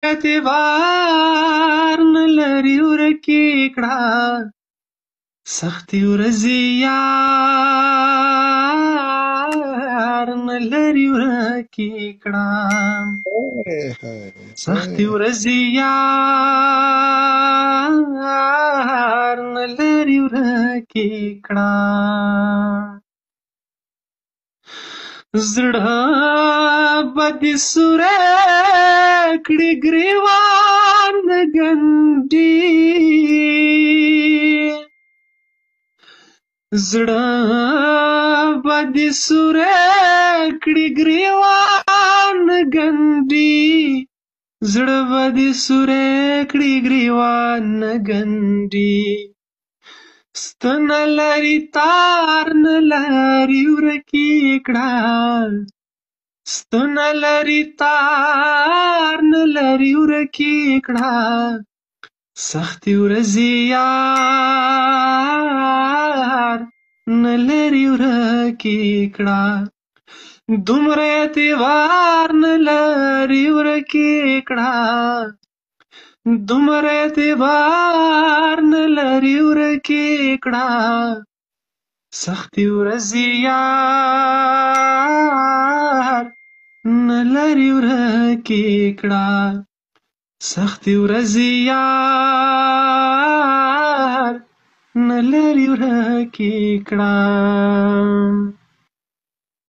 اعتبار نه لري ورکې کړه سختي ورځې یار نه لري ورکې کړه سختي ورځې یار نه لري ورکې کړه زړه به دې سوری کړي ګریوان ګنډي زړه به دې سوری کړي ګریوان ګنډي زړه به دې سوری کړي ګریوان ګنډي ستنه لري تار نه لري ورکې کړه ستنه لري تار نه لري ورکې کړه سختي ورځې یار نه لري ورکې کړه دومره اعتبار نه لري ورکې کړه دومره اعتبار نه لري ورکې کړه سختي ورځې یار نه لري ورکې کړه سختي ورځې یار نه لري ورکې کړه